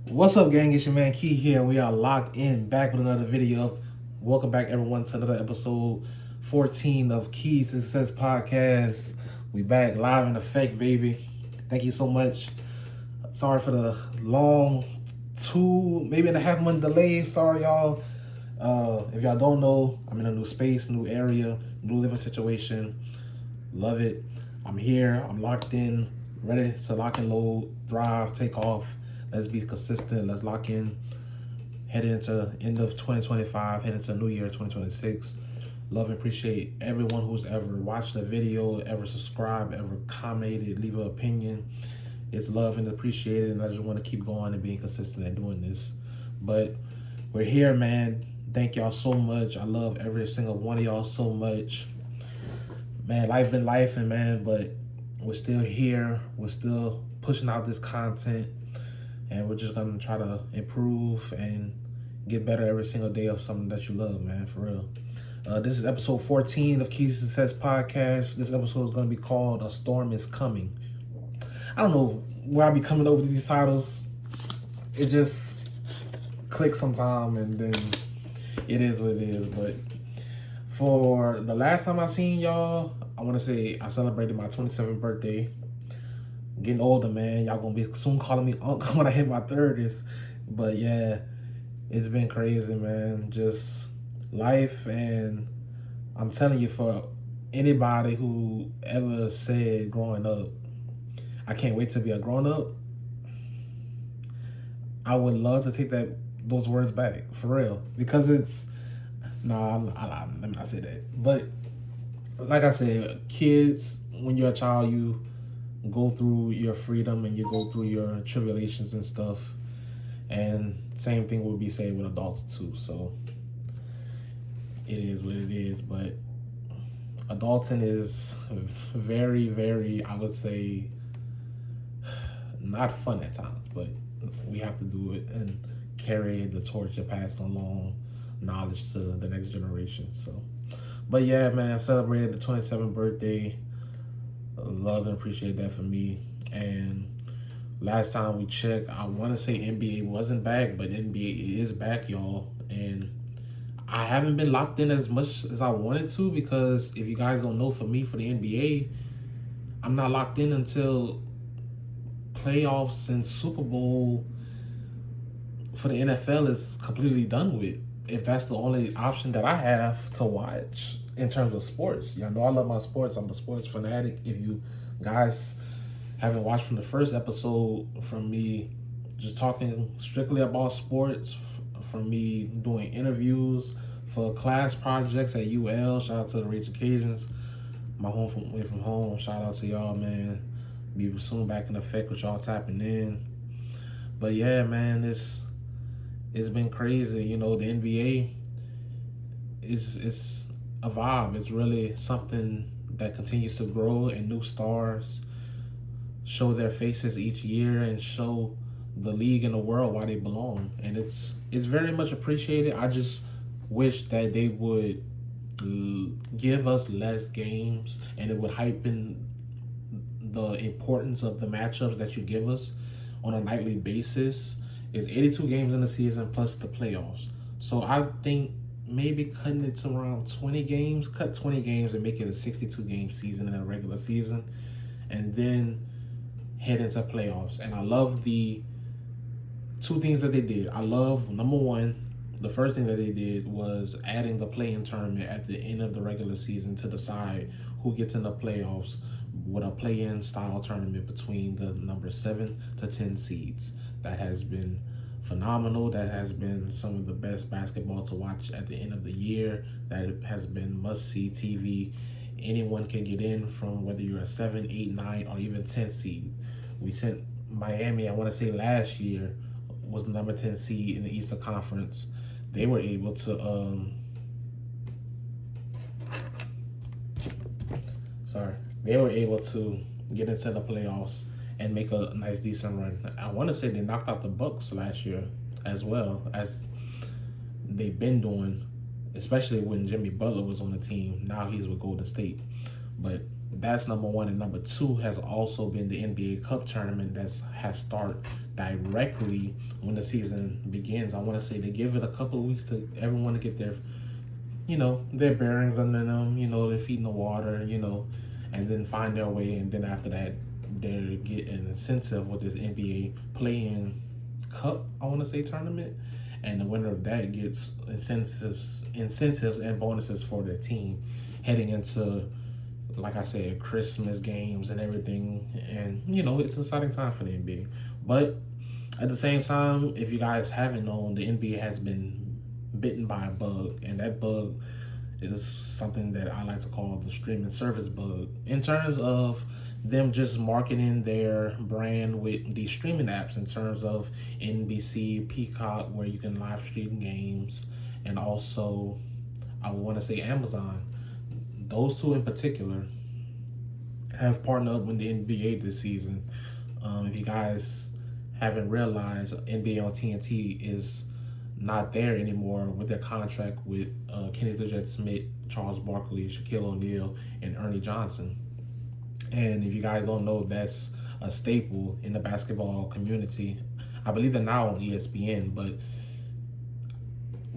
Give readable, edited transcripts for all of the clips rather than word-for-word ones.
What's up, gang? It's your man Key here. We are locked in, back with another video. Welcome back, everyone, to another episode 14 of Key Success Podcast. We back live in effect, baby. Thank you so much. Sorry for the long 2.5 month delay. Sorry, y'all. If y'all don't know, I'm in a new space, new area, new living situation. Love it. I'm here. I'm locked in, ready to lock and load, thrive, take off. Let's be consistent. Let's lock in. Head into end of 2025. Head into new year 2026. Love and appreciate everyone who's ever watched the video, ever subscribed, ever commented, leave an opinion. It's love and appreciated, and I just want to keep going and being consistent at doing this. But we're here, man. Thank y'all so much. I love every single one of y'all so much. Man, life been life, and man, but we're still here. We're still pushing out this content, and we're just gonna try to improve and get better every single day of something that you love, man, for real. This is episode 14 of Key Success Podcast. This episode is gonna be called "A Storm Is Coming." I don't know where I be coming up with these titles. It just clicks sometime, and then it is what it is. But for the last time I seen y'all, I want to say I celebrated my 27th birthday. Getting older, man. Y'all gonna be soon calling me uncle when I hit my 30s. But yeah, it's been crazy, man. Just life, and I'm telling you, for anybody who ever said growing up, I can't wait to be a grown up, I would love to take those words back, for real. Because it's, let me not say that. But like I said, kids, when you're a child, you go through your freedom and you go through your tribulations and stuff. And same thing will be said with adults too. So it is what it is. But adulting is very, very, I would say, not fun at times, but we have to do it and carry the torch and pass along knowledge to the next generation. So, but yeah, man, I celebrated the 27th birthday. Love and appreciate that for me. And last time we checked, I want to say NBA wasn't back, but NBA is back, y'all. And I haven't been locked in as much as I wanted to, because if you guys don't know, for me, for the NBA, I'm not locked in until playoffs and Super Bowl for the NFL is completely done with. If that's the only option that I have to watch in terms of sports. Y'all know I love my sports. I'm a sports fanatic. If you guys haven't watched from the first episode, from me just talking strictly about sports, from me doing interviews for class projects at UL, shout out to the Rage Occasions, my home from away from home, shout out to y'all, man. Be soon back in effect with y'all tapping in. But yeah, man, it's been crazy. You know, the NBA is a vibe. It's really something that continues to grow, and new stars show their faces each year and show the league and the world why they belong. And it's very much appreciated. I just wish that they would give us less games, and it would heighten the importance of the matchups that you give us on a nightly basis. It's 82 games in the season plus the playoffs. So I think maybe cutting it to around 20 games, cut 20 games and make it a 62 game season in a regular season, and then head into playoffs. And I love the two things that they did. I love, number one, the first thing that they did was adding the play-in tournament at the end of the regular season to decide who gets in the playoffs, with a play-in style tournament between the number 7 to 10 seeds. That has been phenomenal. That has been some of the best basketball to watch at the end of the year. That has been must-see TV. Anyone can get in, from whether you're a 7, 8, 9, or even 10 seed. We sent Miami, I want to say last year, was the number 10 seed in the Eastern Conference. They were able to they were able to get into the playoffs and make a nice, decent run. I want to say they knocked out the Bucks last year, as well as they've been doing, especially when Jimmy Butler was on the team. Now he's with Golden State. But That's number one, and number two has also been the NBA Cup tournament that has started directly when the season begins. I want to say they give it a couple of weeks to everyone to get their, their bearings under them, their feet in the water, and then find their way. And then after that, they get an incentive with this NBA Play-In Cup, I want to say, tournament, and the winner of that gets incentives and bonuses for their team heading into, like I said, Christmas games and everything. And it's an exciting time for the NBA. But at the same time, if you guys haven't known, the NBA has been bitten by a bug, and that bug is something that I like to call the streaming service bug, in terms of them just marketing their brand with these streaming apps, in terms of NBC, Peacock, where you can live stream games, and also I want to say Amazon. Those two in particular have partnered up with the NBA this season. If you guys haven't realized, NBA on TNT is not there anymore with their contract with Kenny the Jet Smith, Charles Barkley, Shaquille O'Neal, and Ernie Johnson. And if you guys don't know, that's a staple in the basketball community. I believe they're now on ESPN, but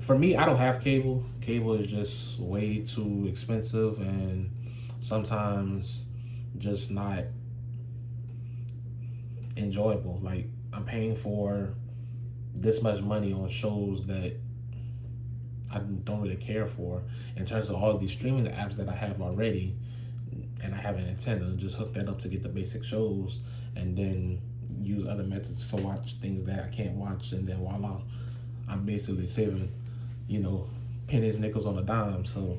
for me, I don't have cable. Cable is just way too expensive and sometimes just not enjoyable. Like, I'm paying for this much money on shows that I don't really care for, in terms of all these streaming apps that I have already. And I have an antenna, just hook that up to get the basic shows, and then use other methods to watch things that I can't watch, and then voila, I'm basically saving, pennies, nickels on a dime. So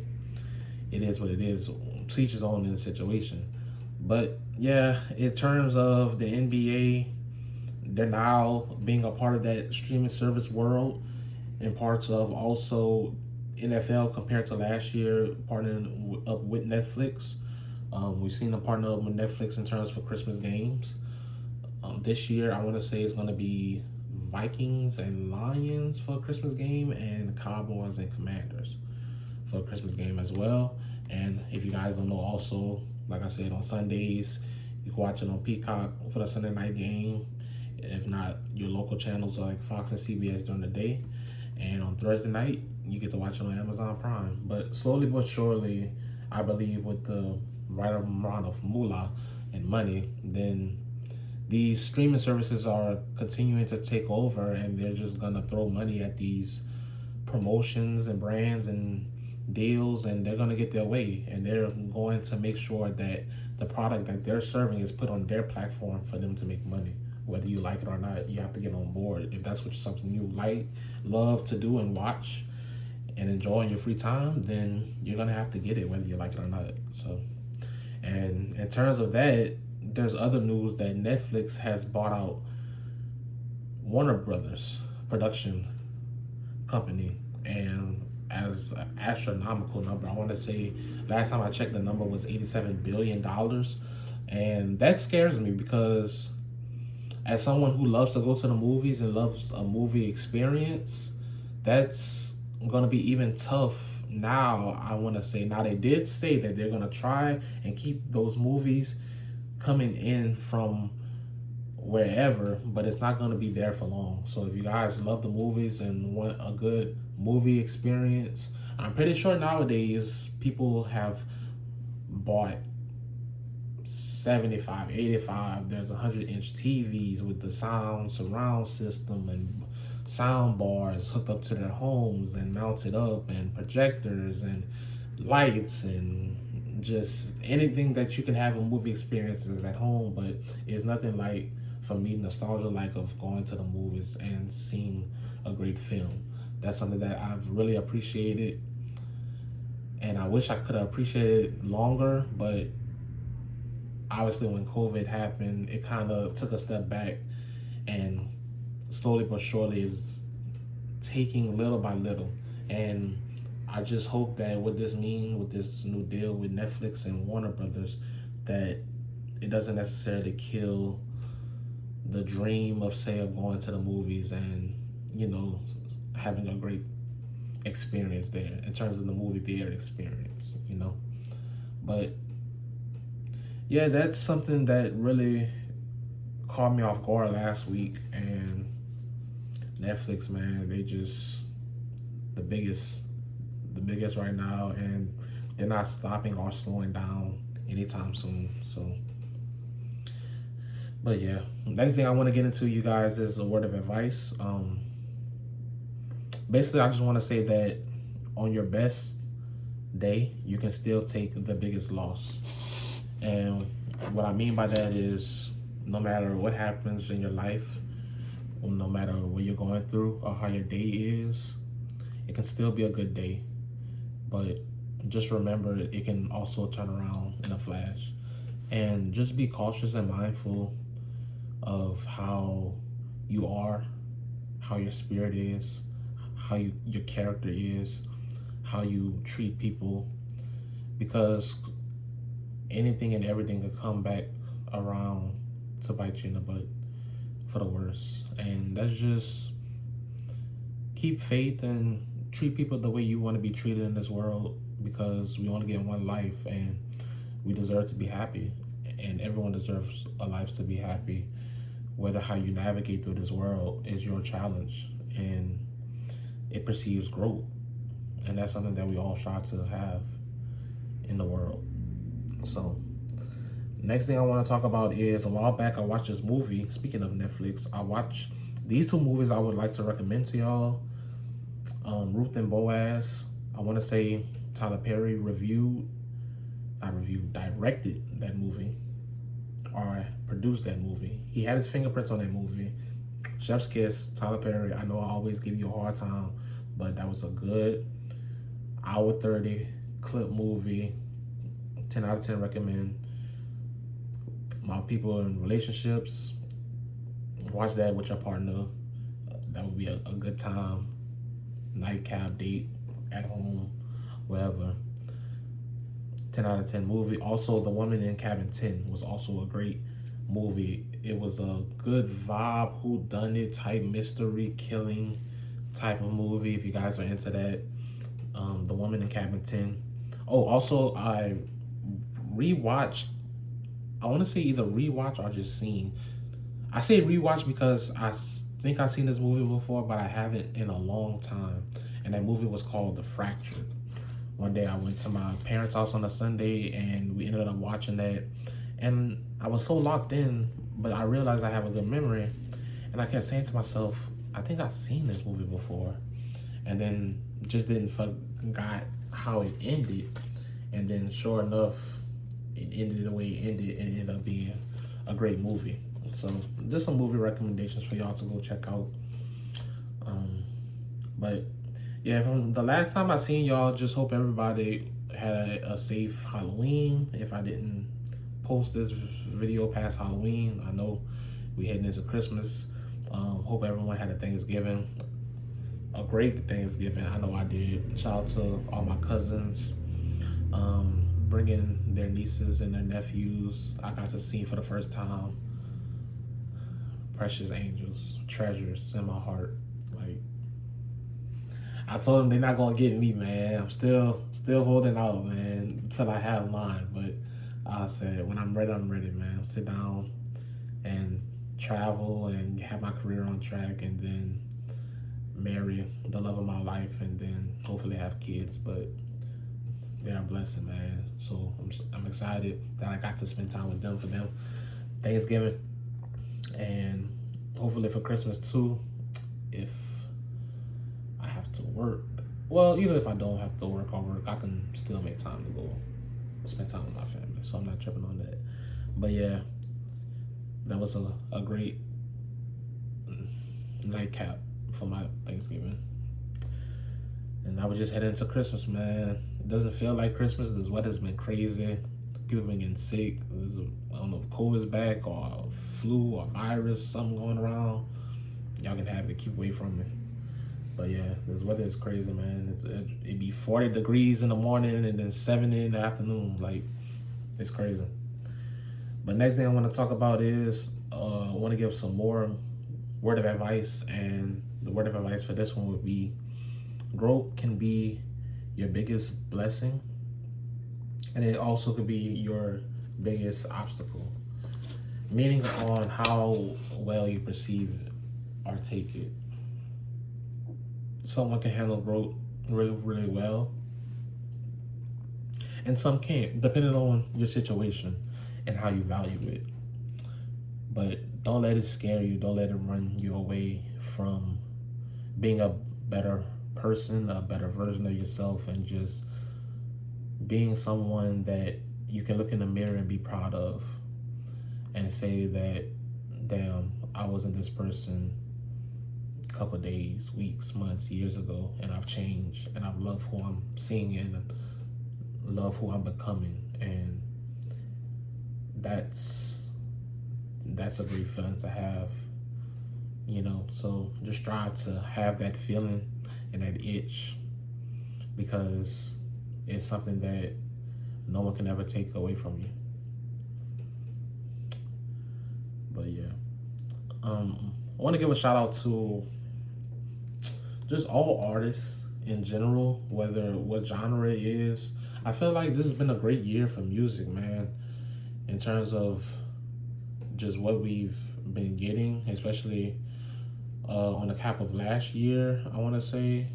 it is what it is. Teach his own in the situation. But yeah, in terms of the NBA, they're now being a part of that streaming service world, in parts of also NFL compared to last year, partnering up with Netflix. We've seen them partner up with Netflix in terms for Christmas games. This year, I want to say it's going to be Vikings and Lions for a Christmas game, and Cowboys and Commanders for a Christmas game as well. And if you guys don't know, also, like I said, on Sundays, you can watch it on Peacock for the Sunday night game. If not, your local channels like Fox and CBS during the day. And on Thursday night, you get to watch it on Amazon Prime. But slowly but surely, I believe with the right amount of moolah and money, then these streaming services are continuing to take over, and they're just gonna throw money at these promotions and brands and deals, and they're gonna get their way, and they're going to make sure that the product that they're serving is put on their platform for them to make money. Whether you like it or not, you have to get on board. If that's something you love to do and watch and enjoy in your free time, then you're gonna have to get it whether you like it or not. So, and in terms of that, there's other news that Netflix has bought out Warner Brothers production company, and as an astronomical number. I want to say last time I checked, the number was $87 billion. And that scares me, because as someone who loves to go to the movies and loves a movie experience, that's going to be even tough now. I want to say, now they did say that they're going to try and keep those movies coming in from wherever, but it's not going to be there for long. So if you guys love the movies and want a good movie experience, I'm pretty sure nowadays people have bought 75, 85, there's 100-inch TVs with the surround system and sound bars hooked up to their homes and mounted up, and projectors and lights, and just anything that you can have a movie experiences at home. But it's nothing like, for me, nostalgia like of going to the movies and seeing a great film. That's something that I've really appreciated, and I wish I could have appreciated it longer, but obviously when COVID happened, it kind of took a step back, and slowly but surely is taking little by little. And I just hope that what this means with this new deal with Netflix and Warner Brothers, that it doesn't necessarily kill the dream of, say, of going to the movies and, having a great experience there in terms of the movie theater experience. But Yeah, that's something that really caught me off guard last week. And Netflix, man, they just the biggest, the biggest right now, and they're not stopping or slowing down anytime soon. So, but yeah, next thing I want to get into, you guys, is a word of advice. Basically, I just want to say that on your best day, you can still take the biggest loss. And what I mean by that is, no matter what happens in your life, or no matter what you're going through or how your day is, it can still be a good day. But just remember, it can also turn around in a flash. And just be cautious and mindful of how you are, how your spirit is, how your character is, how you treat people, because anything and everything could come back around to bite you in the butt for the worst. And that's just keep faith and treat people the way you want to be treated in this world, because we only get one life and we deserve to be happy, and everyone deserves a life to be happy. Whether how you navigate through this world is your challenge, and it perceives growth, and that's something that we all strive to have in the world. So next thing I want to talk about is, a while back I watched this movie. Speaking of Netflix, I watched these two movies I would like to recommend to y'all. Ruth and Boaz. I want to say Tyler Perry directed that movie, or produced that movie. He had his fingerprints on that movie. Chef's Kiss, Tyler Perry. I know I always give you a hard time, but that was a good hour 30 clip movie. 10 out of 10 recommend. My people in relationships, watch that with your partner. That would be a good time. Nightcap date, at home, wherever. 10 out of 10 movie. Also, The Woman in Cabin 10 was also a great movie. It was a good vibe, whodunit type mystery killing type of movie, if you guys are into that. The Woman in Cabin 10. Oh, also, I rewatched, I want to say either rewatch or just seen. I say rewatch because I think I've seen this movie before, but I haven't in a long time. And that movie was called The Fracture. One day I went to my parents' house on a Sunday and we ended up watching that. And I was so locked in, but I realized I have a good memory. And I kept saying to myself, I think I've seen this movie before. And then just didn't forgot how it ended. And then sure enough, it ended the way it ended, and it ended up being a great movie. So just some movie recommendations for y'all to go check out. But yeah, from the last time I seen y'all, just hope everybody had a safe Halloween. If I didn't post this video past Halloween, I know we heading into Christmas. Hope everyone had a Thanksgiving, a great Thanksgiving. I know I did. Shout out to all my cousins, bringing their nieces and their nephews. I got to see for the first time. Precious angels, treasures in my heart. Like, I told them they're not gonna get me, man. I'm still holding out, man, until I have mine. But I said, when I'm ready, man. Sit down and travel and have my career on track, and then marry the love of my life, and then hopefully have kids. But they're a blessing, man. So I'm excited that I got to spend time with them for them Thanksgiving, and hopefully for Christmas too, if I have to work. Well, even if I don't have to work or work, I can still make time to go spend time with my family. So I'm not tripping on that. But yeah, that was a great nightcap for my Thanksgiving. And I was just heading into Christmas, man. It doesn't feel like Christmas. This weather's been crazy. People been getting sick. I don't know if COVID's back or flu or virus, something going around. Y'all can have it. Keep away from it. But yeah, this weather is crazy, man. It be 40 degrees in the morning and then 70 in the afternoon. Like, it's crazy. But next thing I want to talk about is I want to give some more word of advice. And the word of advice for this one would be, growth can be your biggest blessing, and it also could be your biggest obstacle. Meaning on how well you perceive it or take it. Someone can handle growth really, really well, and some can't, depending on your situation and how you value it. But don't let it scare you. Don't let it run you away from being a better person, a better version of yourself, and just being someone that you can look in the mirror and be proud of and say that, damn, I wasn't this person a couple days, weeks, months, years ago, and I've changed, and I love who I'm seeing and love who I'm becoming. And that's a great feeling to have, so just strive to have that feeling and that itch, because it's something that no one can ever take away from you. But yeah, I want to give a shout out to just all artists in general, whether what genre it is. I feel like this has been a great year for music, man, in terms of just what we've been getting, especially on the cap of last year, I want to say,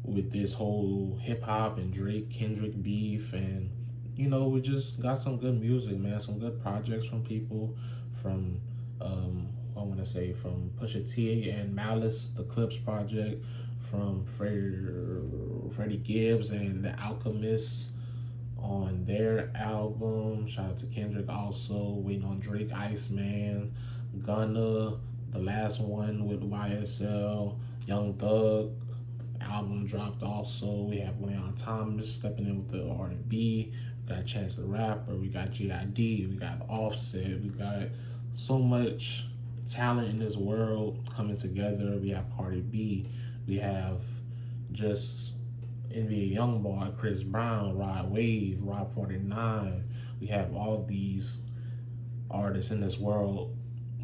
with this whole hip hop and Drake Kendrick beef. And we just got some good music, man, some good projects from people, from I want to say from Pusha T and Malice, the Clips project, from Freddie Gibbs and The Alchemist on their album. Shout out to Kendrick also, waiting on Drake, Iceman, Gunna, the last one with YSL, Young Thug album dropped also. We have Leon Thomas stepping in with the R&B. We got Chance the Rapper, we got G.I.D., we got Offset, we got so much talent in this world coming together. We have Cardi B, we have just NBA Youngboy, Chris Brown, Rod Wave, Rob 49. We have all these artists in this world,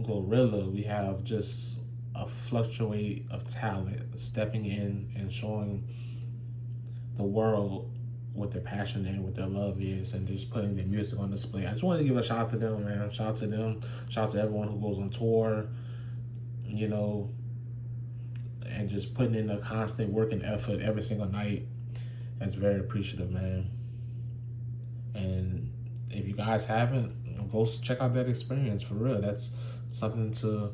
Glorilla. We have just a fluctuate of talent stepping in and showing the world what their passion and what their love is, and just putting their music on display. I just wanted to give a shout out to them, man. Shout out to them. Shout out to everyone who goes on tour, and just putting in a constant work and effort every single night. That's very appreciative, man. And if you guys haven't, go check out that experience for real. That's something to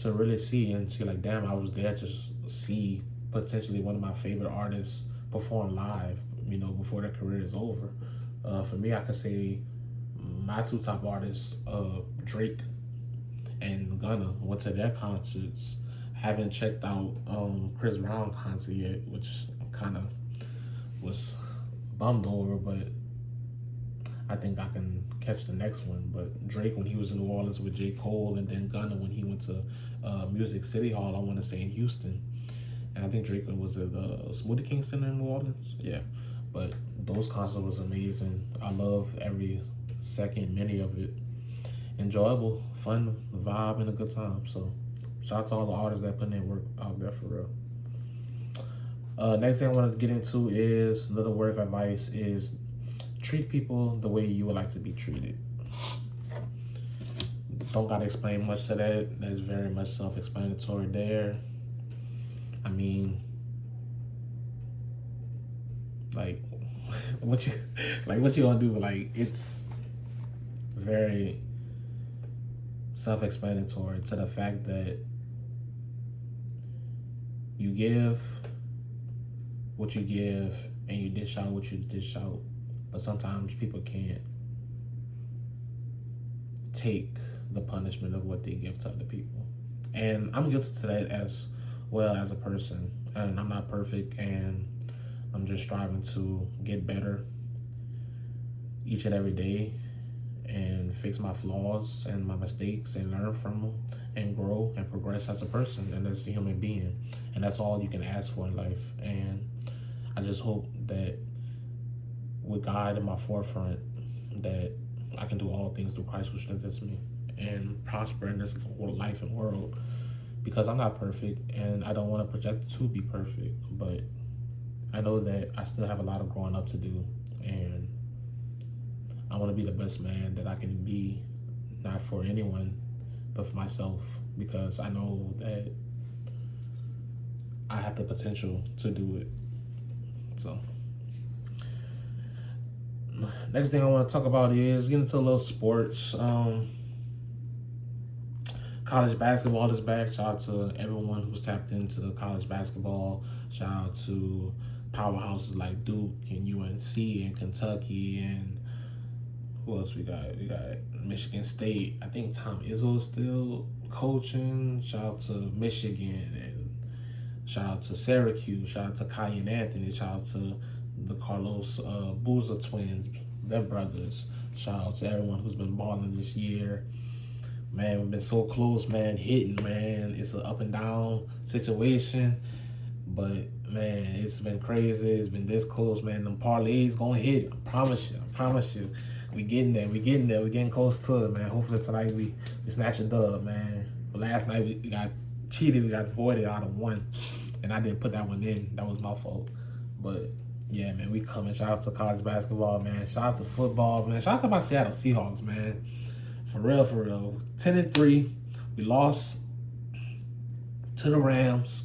really see and see, like, damn, I was there to see potentially one of my favorite artists perform live, before their career is over. For me, I could say my two top artists, Drake and Gunna, went to their concerts. Haven't checked out Chris Brown concert yet, which kind of was bummed over, but I think I can catch the next one. But Drake, when he was in New Orleans with J. Cole, and then Gunna when he went to Music City Hall, I want to say in Houston. And I think Drake was at the Smoothie King Center in New Orleans. Yeah, but those concerts was amazing. I love every second, minute of it. Enjoyable, fun, vibe, and a good time. So shout out to all the artists that put their work out there for real. Next thing I want to get into is another word of advice is treat people the way you would like to be treated. Don't gotta explain much to that. That's very much self-explanatory there. I mean, like, what you gonna do? Like, it's very self-explanatory to the fact that you give what you give and you dish out what you dish out. But sometimes people can't take the punishment of what they give to other people. And I'm guilty to that as well as a person. And I'm not perfect, and I'm just striving to get better each and every day and fix my flaws and my mistakes and learn from them and grow and progress as a person and as a human being. And that's all you can ask for in life. And I just hope that with God in my forefront, that I can do all things through Christ who strengthens me and prosper in this life and world, because I'm not perfect and I don't want to project to be perfect, but I know that I still have a lot of growing up to do, and I want to be the best man that I can be, not for anyone, but for myself, because I know that I have the potential to do it. So, next thing I want to talk about is get into a little sports. College basketball is back. Shout out to everyone who's tapped into the college basketball. Shout out to powerhouses like Duke and UNC and Kentucky and who else we got? We got Michigan State. I think Tom Izzo's still coaching. Shout out to Michigan and shout out to Syracuse. Shout out to Kai and Anthony. Shout out to the Carlos Boozer twins, their brothers. Shout out to everyone who's been balling this year. Man, we've been so close, man, hitting, man. It's an up and down situation. But, man, it's been crazy. It's been this close, man. Them parlays going to hit. I promise you. We getting there. We getting close to it, man. Hopefully tonight we snatch a dub, man. But last night we got cheated. We got voided out of one. And I didn't put that one in. That was my fault. But, yeah, man, we coming. Shout out to college basketball, man. Shout out to football, man. Shout out to my Seattle Seahawks, man. For real. 10-3. We lost to the Rams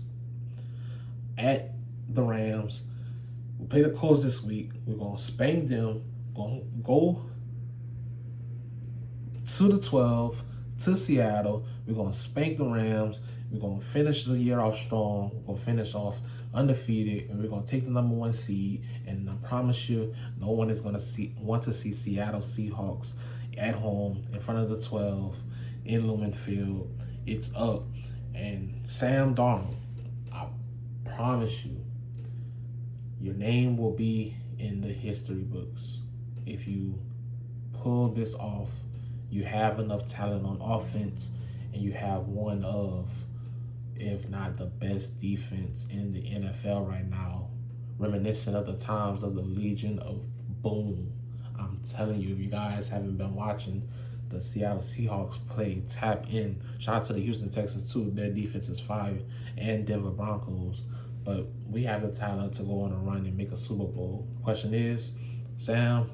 at the Rams. We play the Colts this week. We're going to spank them. We're going to go to the 12 to Seattle. We're going to spank the Rams. We're going to finish the year off strong. We're going to finish off undefeated, and we're going to take the number 1 seed. And I promise you, no one is going to want to see Seattle Seahawks at home in front of the 12 in Lumen Field. It's up. And Sam Darnold, I promise you, your name will be in the history books. If you pull this off, you have enough talent on offense, and you have one of, if not the best defense in the NFL right now, reminiscent of the times of the Legion of Boom. I'm telling you, if you guys haven't been watching the Seattle Seahawks play, tap in. Shout out to the Houston Texans too. Their defense is fire. And Denver Broncos. But we have the talent to go on a run and make a Super Bowl. Question is, Sam,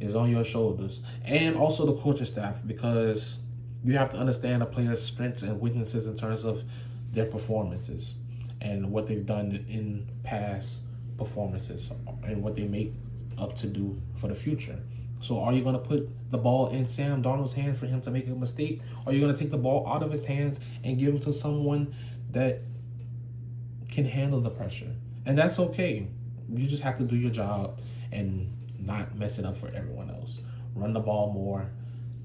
is on your shoulders. And also the coaching staff, because you have to understand the players' strengths and weaknesses in terms of their performances and what they've done in past performances and what they make up to do for the future. So are you going to put the ball in Sam Darnold's hand for him to make a mistake? Or are you going to take the ball out of his hands and give it to someone that can handle the pressure? And that's okay. You just have to do your job and not mess it up for everyone else. Run the ball more,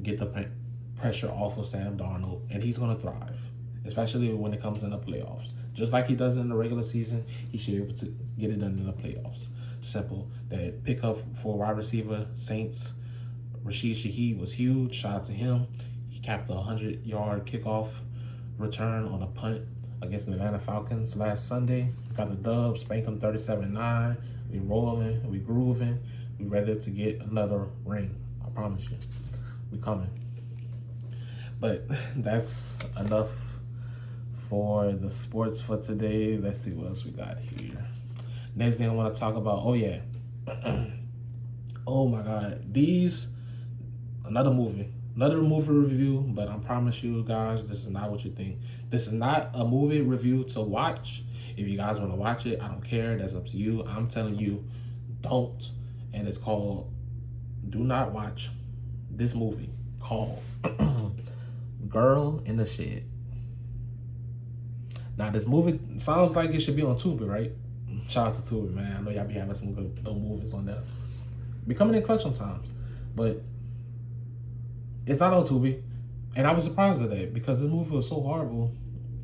get the pressure off of Sam Darnold, and he's going to thrive, especially when it comes in the playoffs. Just like he does in the regular season, he should be able to get it done in the playoffs. Simple. That pickup for wide receiver, Saints, Rashid Shaheed was huge. Shout out to him. He capped a 100-yard kickoff return on a punt against the Atlanta Falcons last Sunday. Got the dub, spanked them 37-9. We rolling, we grooving. We ready to get another ring. I promise you. We coming. But that's enough for the sports for today. Let's see what else we got here. Next thing I want to talk about, oh yeah. Oh my God. Another movie review, but I promise you guys, this is not what you think. This is not a movie review to watch. If you guys want to watch it, I don't care. That's up to you. I'm telling you, don't. And it's called, do not watch this movie called Girl in the Shed. Now, this movie sounds like it should be on Tubi, right? Shout out to Tubi, man. I know y'all be having some good movies on there. Be coming in clutch sometimes. But it's not on Tubi. And I was surprised at that because this movie was so horrible.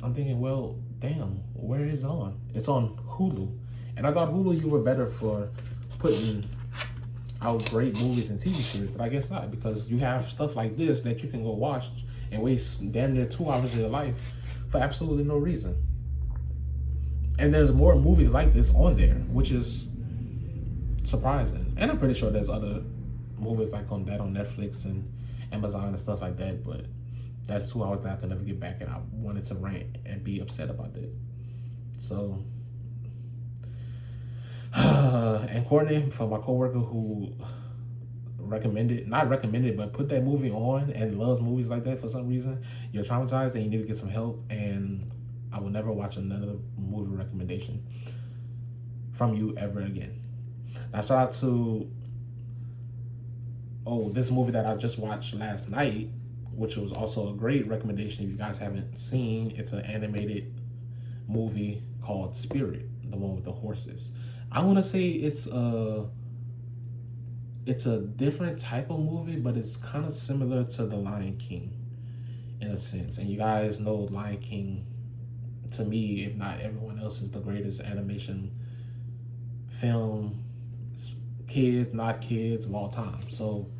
I'm thinking, well, damn, where is it on? It's on Hulu. And I thought Hulu, you were better for putting out great movies and TV series, but I guess not, because you have stuff like this that you can go watch and waste damn near 2 hours of your life for absolutely no reason. And there's more movies like this on there, which is surprising. And I'm pretty sure there's other movies like on Netflix and Amazon and stuff like that, but that's 2 hours that I can never get back, and I wanted to rant and be upset about that. So, and Courtney, for my coworker who not recommended, but put that movie on and loves movies like that for some reason, you're traumatized and you need to get some help. And I will never watch another movie recommendation from you ever again. Now, shout out to this movie that I just watched last night, which was also a great recommendation if you guys haven't seen. It's an animated movie called Spirit, the one with the horses. I want to say it's a different type of movie, but it's kind of similar to The Lion King in a sense. And you guys know Lion King, to me, if not everyone else, is the greatest animation film, kids, not kids, of all time. So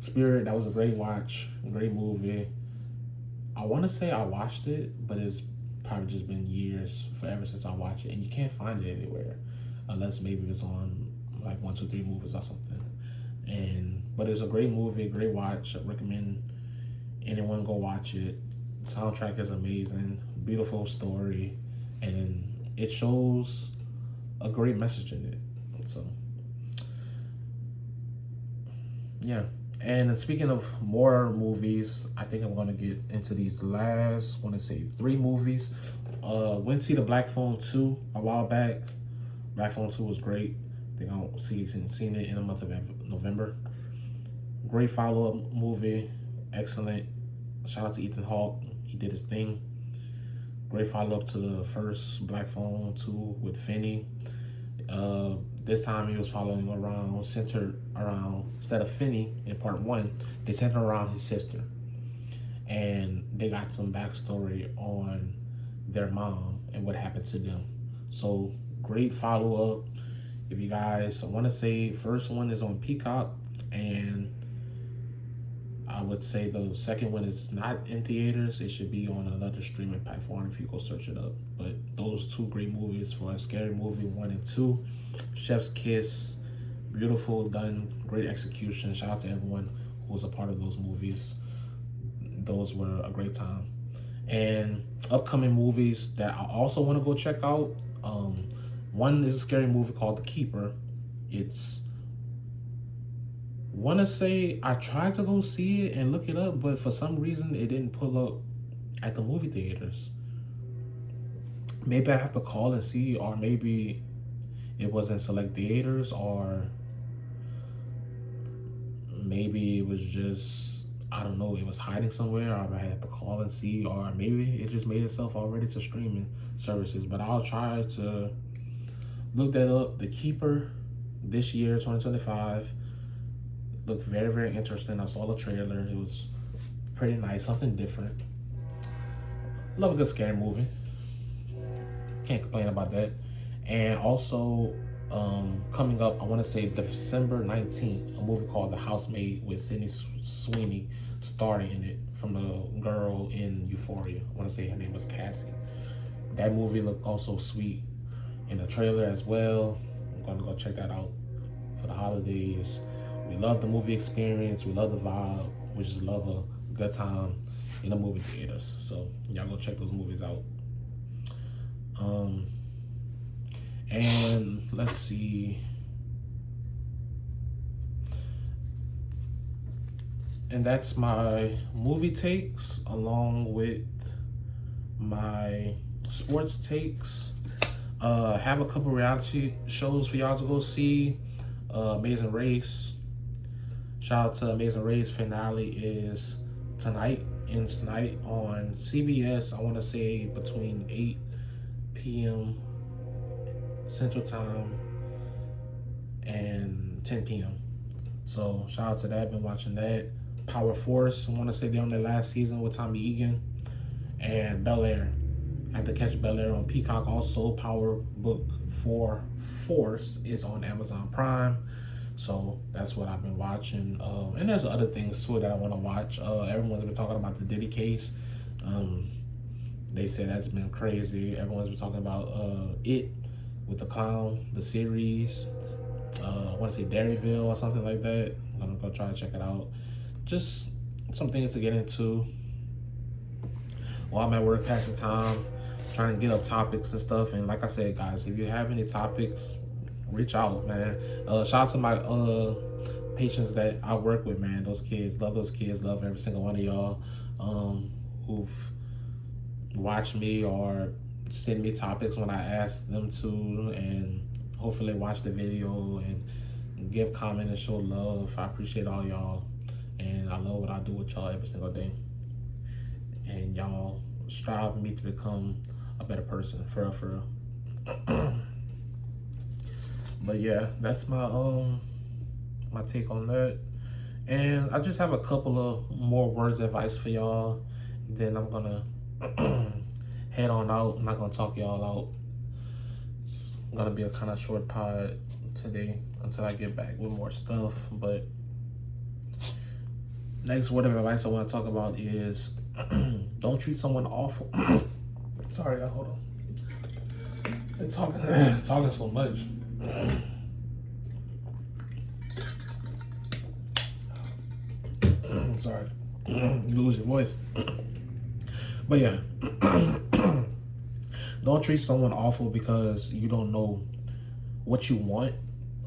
Spirit, that was a great watch, great movie. I want to say I watched it, but it's probably just been years, forever since I watched it, and you can't find it anywhere unless maybe it's on like 1, 2, 3 movies or something. But it's a great movie, great watch. I recommend anyone go watch it. The soundtrack is amazing, beautiful story, and it shows a great message in it. So yeah. And speaking of more movies, I think I'm gonna get into these last, 3 movies. Went to see the Black Phone 2 a while back. Black Phone 2 was great. I think I'll seen it in the month of November. Great follow-up movie, excellent. Shout out to Ethan Hawke, he did his thing. Great follow-up to the first Black Phone 2 with Finney. This time he was centered around, instead of Finney in part 1, they centered around his sister. And they got some backstory on their mom and what happened to them. So great follow-up. If you guys, I want to say first one is on Peacock, and I would say the second one is not in theaters. It should be on another streaming platform if you go search it up. But those 2 great movies for a scary movie, 1 and 2. Chef's Kiss, beautiful, done, great execution. Shout out to everyone who was a part of those movies. Those were a great time. And upcoming movies that I also want to go check out. One is a scary movie called The Keeper. Want to say I tried to go see it and look it up, but for some reason it didn't pull up at the movie theaters. Maybe I have to call and see, or maybe it was in select theaters, or maybe it was just, I don't know, it was hiding somewhere, or I had to call and see, or maybe it just made itself already to streaming services. But I'll try to look that up. The Keeper, this year, 2025. Looked very, very interesting. I saw the trailer. It was pretty nice, something different. Love a good scary movie. Can't complain about that. And also, coming up, I want to say December 19th, a movie called The Housemaid with Sydney Sweeney starring in it, from the girl in Euphoria. I want to say her name was Cassie. That movie looked also sweet in the trailer as well. I'm going to go check that out for the holidays. We love the movie experience. We love the vibe. We just love a good time in the movie theaters. So y'all go check those movies out. And let's see. And that's my movie takes along with my sports takes. Have a couple reality shows for y'all to go see. Amazing Race. Shout out to Amazing Race. Finale is tonight. Ends tonight on CBS. I want to say between 8 p.m. Central Time and 10 p.m. So shout out to that. Been watching that. Power Force. I want to say they're on their last season with Tommy Egan. And Bel Air. I have to catch Bel Air on Peacock. Also, Power Book 4 Force is on Amazon Prime. So that's what I've been watching. And there's other things too that I want to watch. Everyone's been talking about the Diddy case. They say that's been crazy. Everyone's been talking about It with the clown, the series. I want to say Dairyville or something like that. I'm gonna go try to check it out. Just some things to get into while I'm at work, passing time, trying to get up topics and stuff. And like I said, guys, if you have any topics, reach out, man. Shout out to my patients that I work with, man, those kids, love every single one of y'all who've watched me or send me topics when I ask them to, and hopefully watch the video and give comment and show love. I appreciate all y'all, and I love what I do with y'all every single day. And y'all strive me to become a better person, for real. But yeah, that's my take on that. And I just have a couple of more words of advice for y'all. Then I'm gonna head on out. I'm not gonna talk y'all out. It's gonna be a kind of short pod today until I get back with more stuff. But next word of advice I want to talk about is don't treat someone awful. Sorry, hold on. Been talking so much. Sorry, you lose your voice. But yeah, don't treat someone awful because you don't know what you want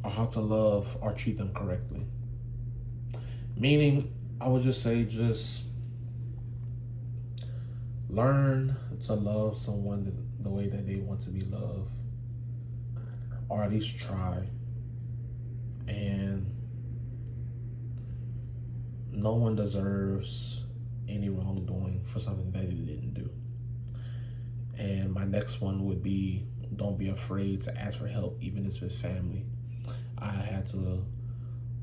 or how to love or treat them correctly. Meaning, I would just say, just learn to love someone the way that they want to be loved, or at least try. And no one deserves any wrongdoing for something that they didn't do. And my next one would be, don't be afraid to ask for help, even if it's family. I had to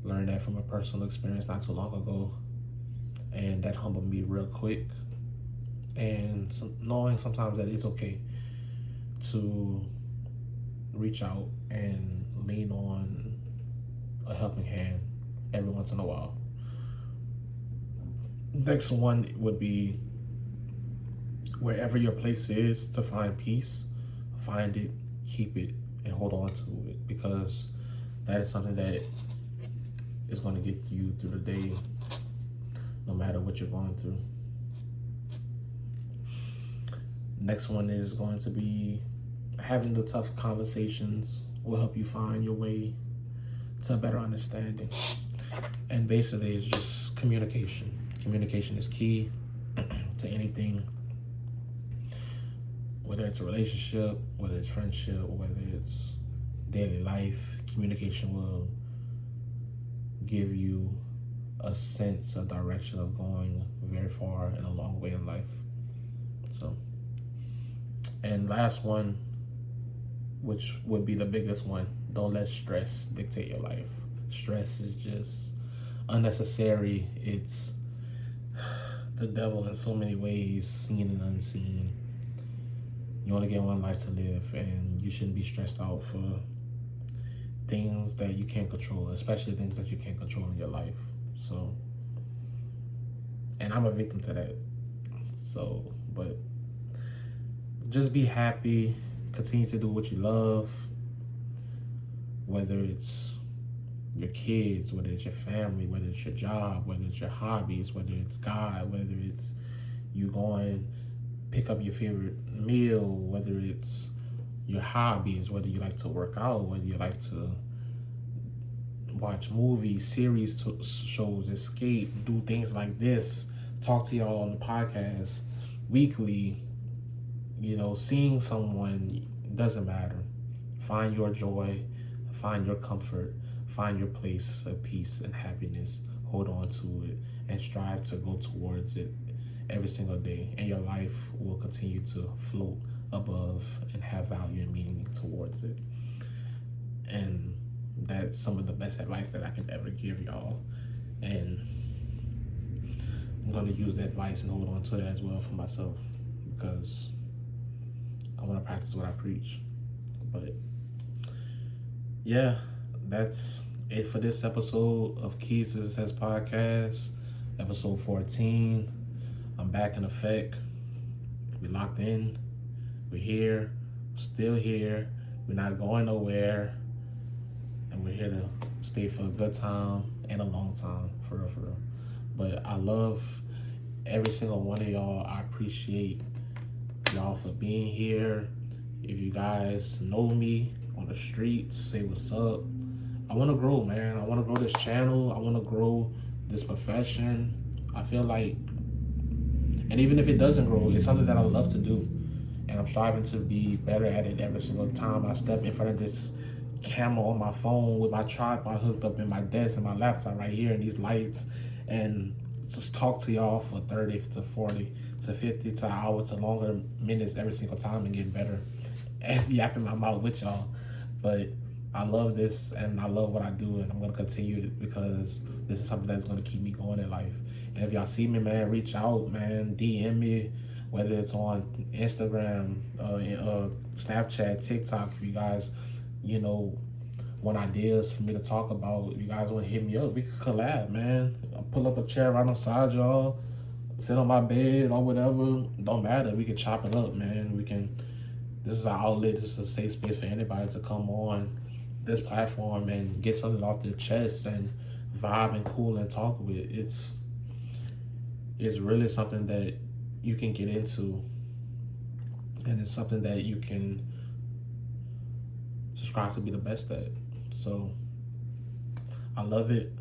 learn that from a personal experience not too long ago, and that humbled me real quick. And knowing sometimes that it's okay to reach out and lean on a helping hand every once in a while. Next one would be, wherever your place is to find peace, find it, keep it, and hold on to it, because that is something that is going to get you through the day, no matter what you're going through. Next one is going to be, having the tough conversations will help you find your way to a better understanding. And basically, it's just communication. Communication is key to anything, whether it's a relationship, whether it's friendship, whether it's daily life. Communication will give you a sense, a direction of going very far and a long way in life. So, and last one, which would be the biggest one, don't let stress dictate your life. Stress is just unnecessary. It's the devil in so many ways, seen and unseen. You only get one life to live, and you shouldn't be stressed out for things that you can't control, especially things that you can't control in your life. So, and I'm a victim to that. So, but just be happy, continue to do what you love, whether it's your kids, whether it's your family, whether it's your job, whether it's your hobbies, whether it's God, whether it's you going pick up your favorite meal, whether it's your hobbies, whether you like to work out, whether you like to watch movies, series, shows, escape, do things like this, talk to y'all on the podcast weekly, seeing someone, doesn't matter. Find your joy, find your comfort, find your place of peace and happiness, hold on to it, and strive to go towards it every single day, and your life will continue to float above and have value and meaning towards it. And that's some of the best advice that I can ever give y'all, and I'm going to use that advice and hold on to it as well for myself, because I want to practice what I preach. But yeah, that's it for this episode of Keys to Success Podcast, episode 14. I'm back in effect. We locked in. We're here. We're still here. We're not going nowhere. And we're here to stay for a good time and a long time, for real, for real. But I love every single one of y'all. I appreciate y'all for being here. If you guys know me on the streets, say what's up. I I want to grow, man. I want to grow this channel. I want to grow this profession. I feel like, and even if it doesn't grow, it's something that I love to do. And I'm striving to be better at it every single time I step in front of this camera on my phone with my tripod hooked up in my desk and my laptop right here and these lights, and just talk to y'all for 30 to 40 to 50 to an hour to longer minutes every single time and get better and yapping my mouth with y'all. But I love this and I love what I do, and I'm going to continue it because this is something that's going to keep me going in life. And if y'all see me, man, reach out, man, DM me, whether it's on Instagram, Snapchat, TikTok. If you guys, want ideas for me to talk about, if you guys want to hit me up, we can collab, man. I'll pull up a chair right outside y'all, sit on my bed or whatever. Don't matter. We can chop it up, man. This is our outlet. This is a safe space for anybody to come on this platform and get something off their chest and vibe and cool and talk with. It's really something that you can get into, and it's something that you can strive to be the best at. So I love it,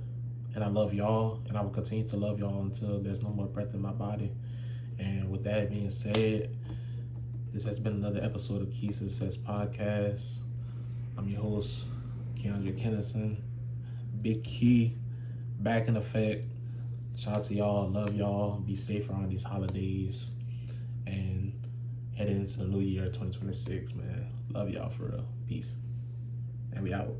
and I love y'all, and I will continue to love y'all until there's no more breath in my body. And with that being said, this has been another episode of Key Success Podcast. I'm your host, Keandre Kennison. Big Key, back in effect. Shout out to y'all. Love y'all. Be safe around these holidays and heading into the new year 2026, man. Love y'all for real. Peace. And we out.